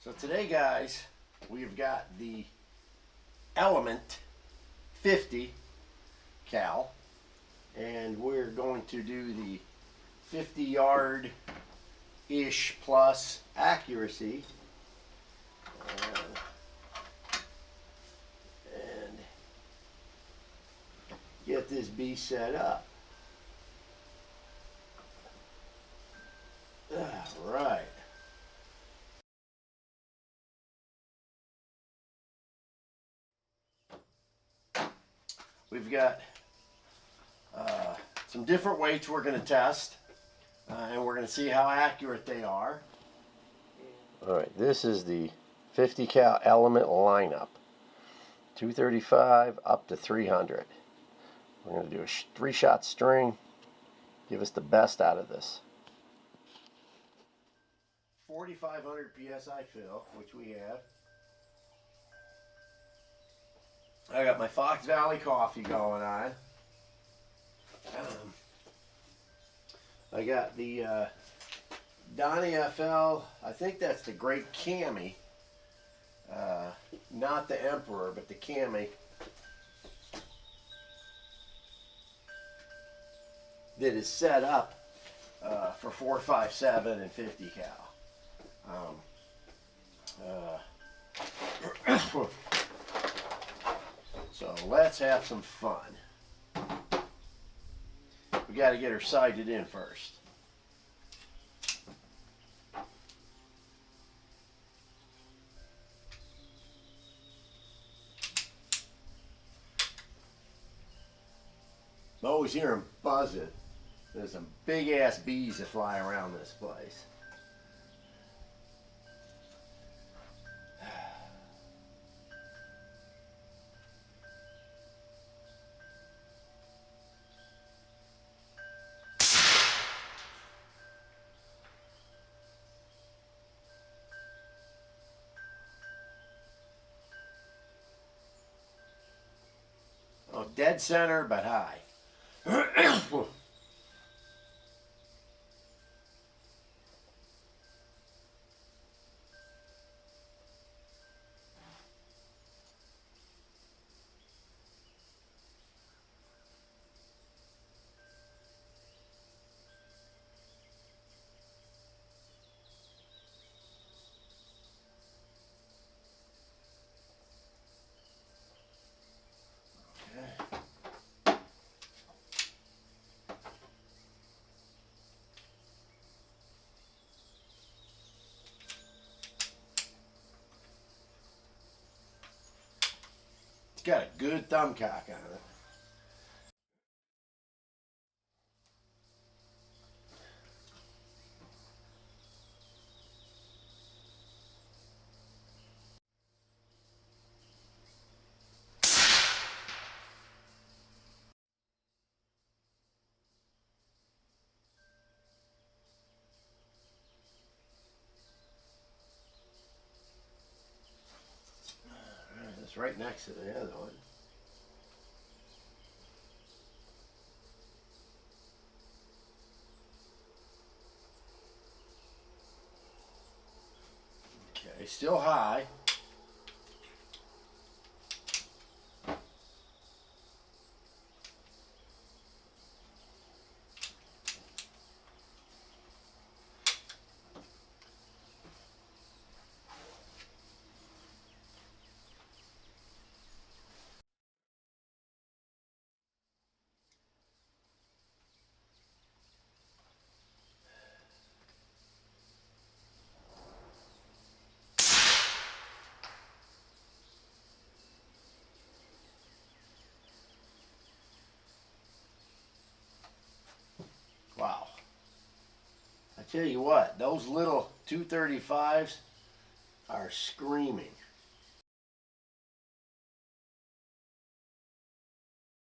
So today, guys, we've got the Element 50 cal, and we're going to do the 50-yard-ish plus accuracy. And get this beast set up. All right. We've got some different weights we're going to test, and we're going to see how accurate they are. All right, this is the 50 cal Element lineup, 235 up to 300. We're going to do a 3-shot string, give us the best out of this. 4,500 psi fill, which we have. I got my Fox Valley coffee going on. I got the Donny FL, I think that's the Great Cami. Not the Emperor, but the Cami. That is set up for 457 and 50 cal. So let's have some fun. We got to get her sighted in first. I always hear them buzzing. There's some big ass bees that fly around this place. Oh, dead center, but high. It's got a good thumb cock on it. It's right next to the other one. Okay, still high. Wow. I tell you what, those little 235s are screaming.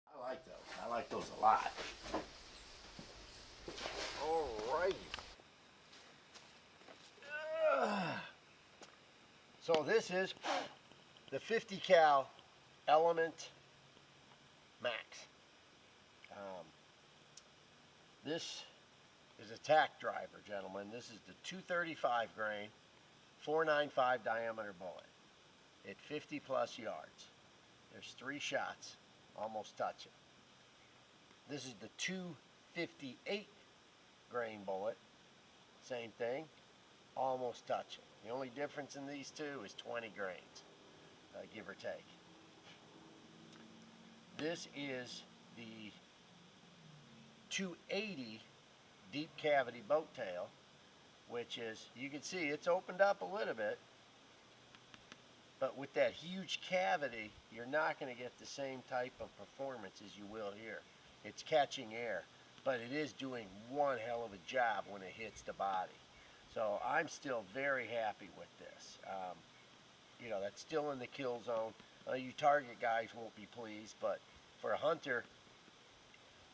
I like those. I like those a lot. Alrighty. So this is the 50 cal Element Max. This is a tack driver, gentlemen. This is the 235 grain .495 diameter bullet at 50 plus yards. There's 3 shots, almost touching. This is the 258 grain bullet, same thing, almost touching. The only difference in these two is 20 grains, give or take. This is the 280 deep cavity boat tail, which is, you can see it's opened up a little bit, but with that huge cavity, you're not going to get the same type of performance as you will here. It's catching air, but it is doing one hell of a job when it hits the body. So I'm still very happy with this. You know, that's still in the kill zone. You target guys won't be pleased, but for a hunter,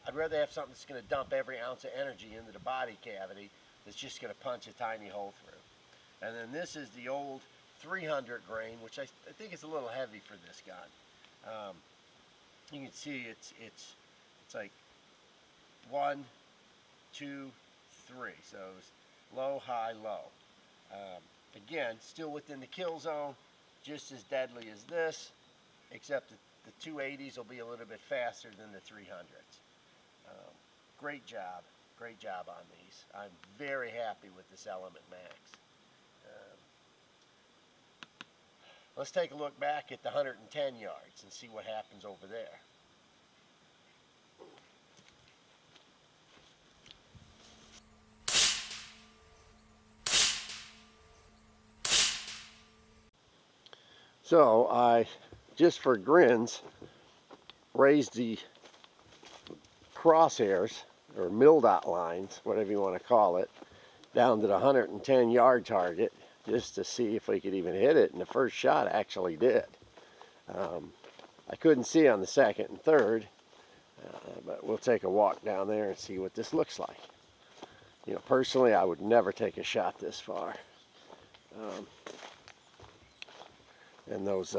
I'd rather have something that's going to dump every ounce of energy into the body cavity that's just going to punch a tiny hole through. And then this is the old 300 grain, which I think is a little heavy for this gun. You can see it's like 1, 2, 3. So it's low, high, low. Again, still within the kill zone, just as deadly as this, except that the 280s will be a little bit faster than the 300s. Great job on these. I'm very happy with this Element Max. Let's take a look back at the 110 yards and see what happens over there. So I, just for grins, raised the crosshairs, or mill dot lines, whatever you want to call it, down to the 110 yard target, just to see if we could even hit it, and the first shot actually did. I couldn't see on the second and third, but we'll take a walk down there and see what this looks like. You know, personally, I would never take a shot this far. And those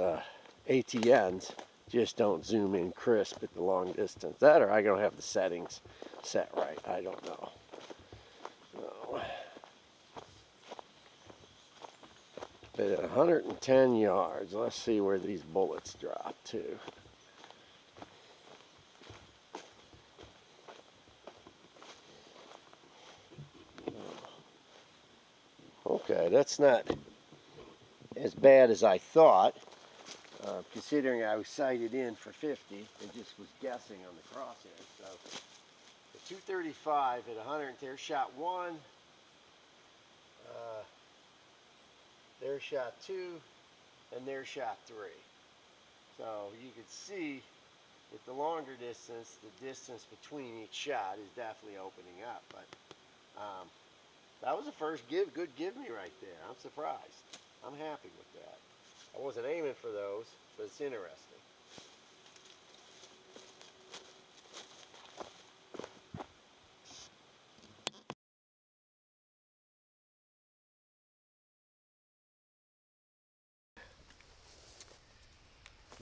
ATNs just don't zoom in crisp at the long distance. That, or I don't have the settings set right. I don't know. So, but at 110 yards, let's see where these bullets drop to. Okay, that's not as bad as I thought, considering I was sighted in for 50 and just was guessing on the crosshair. So the 235 at 100, there's shot 1, there's shot 2, and there's shot 3. So you can see at the longer distance, the distance between each shot is definitely opening up. But that was the first good give me right there. I'm surprised. I'm happy with that. I wasn't aiming for those, but it's interesting.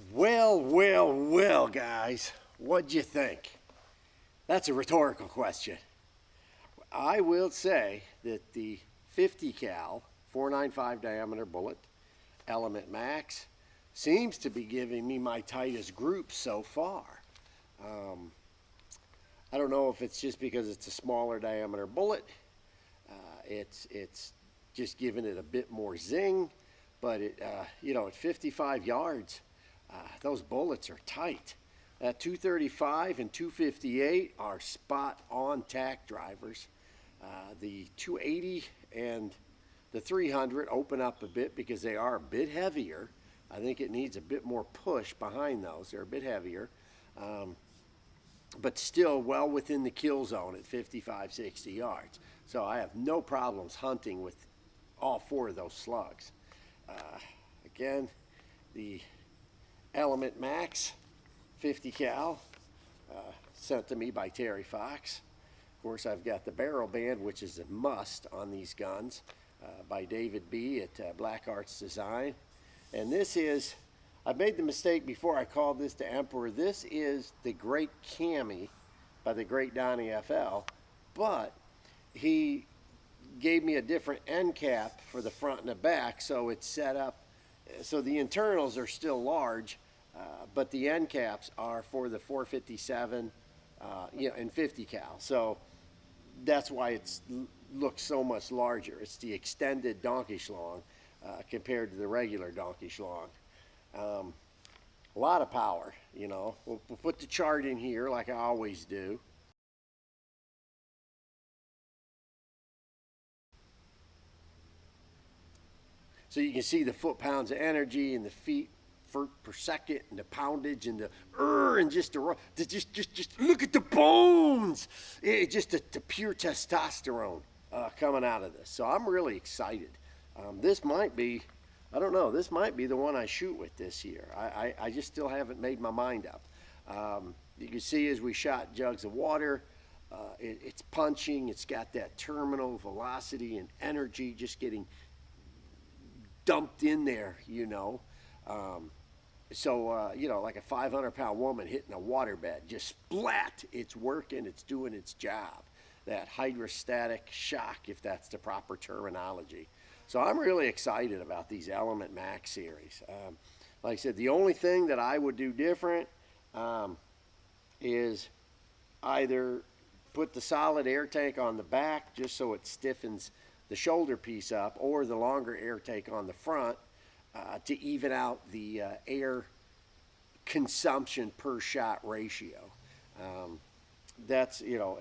Well, guys, what'd you think? That's a rhetorical question. I will say that the 50 cal, 495 diameter bullet, Element Max, seems to be giving me my tightest group so far. I don't know if it's just because it's a smaller diameter bullet. It's just giving it a bit more zing, but you know, at 55 yards, those bullets are tight. 235 and 258 are spot on tack drivers. The 280 and the 300 open up a bit because they are a bit heavier. I think it needs a bit more push behind those. They're a bit heavier, but still well within the kill zone at 55, 60 yards. So I have no problems hunting with all 4 of those slugs. Again, the Element Max 50 cal, sent to me by Terry Fox. Of course, I've got the barrel band, which is a must on these guns, by David B. at Black Arts Design. And this is, I made the mistake before I called this the Emperor. This is the Great Cami by the great Donny FL, but he gave me a different end cap for the front and the back, so it's set up so the internals are still large, but the end caps are for the 457 and 50 cal. So that's why it looks so much larger. It's the extended donkey schlong compared to the regular donkey schlong. A lot of power, you know. We'll put the chart in here like I always do. So you can see the foot-pounds of energy and the feet per second and the poundage and the and just look at the bones. Just the pure testosterone coming out of this. So I'm really excited. This might be, I don't know, this might be the one I shoot with this year. I just still haven't made my mind up. You can see as we shot jugs of water, it's punching. It's got that terminal velocity and energy just getting dumped in there, you know. You know, like a 500-pound woman hitting a waterbed, just splat, it's working, it's doing its job. That hydrostatic shock, if that's the proper terminology. So I'm really excited about these Element Max series. Like I said, the only thing that I would do different is either put the solid air tank on the back just so it stiffens the shoulder piece up, or the longer air tank on the front to even out the air consumption per shot ratio. That's, you know,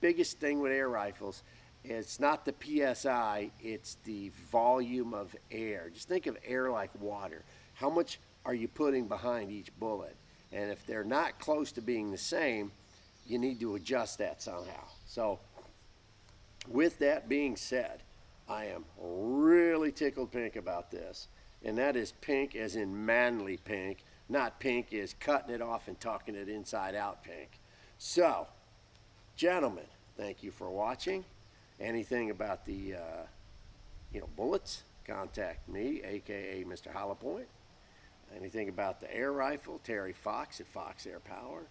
biggest thing with air rifles, it's not the PSI, it's the volume of air. Just think of air like water. How much are you putting behind each bullet? And if they're not close to being the same, you need to adjust that somehow. So with that being said, I am really tickled pink about this. And that is pink as in manly pink, not pink as cutting it off and tucking it inside out pink. So, gentlemen, thank you for watching. Anything about the bullets, contact me, aka Mr. Hollowpoint. Anything about the air rifle, Terry Fox at Fox Air Power.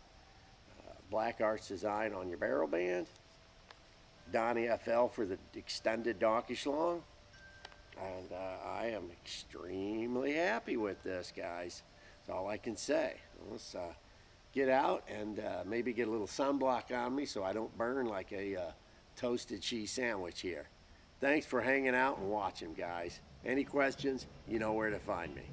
Black Arts Design on your barrel band. Donny FL for the extended donkey schlong. And I am extremely happy with this, guys. That's all I can say. Let's get out and maybe get a little sunblock on me so I don't burn like a toasted cheese sandwich here. Thanks for hanging out and watching, guys. Any questions, you know where to find me.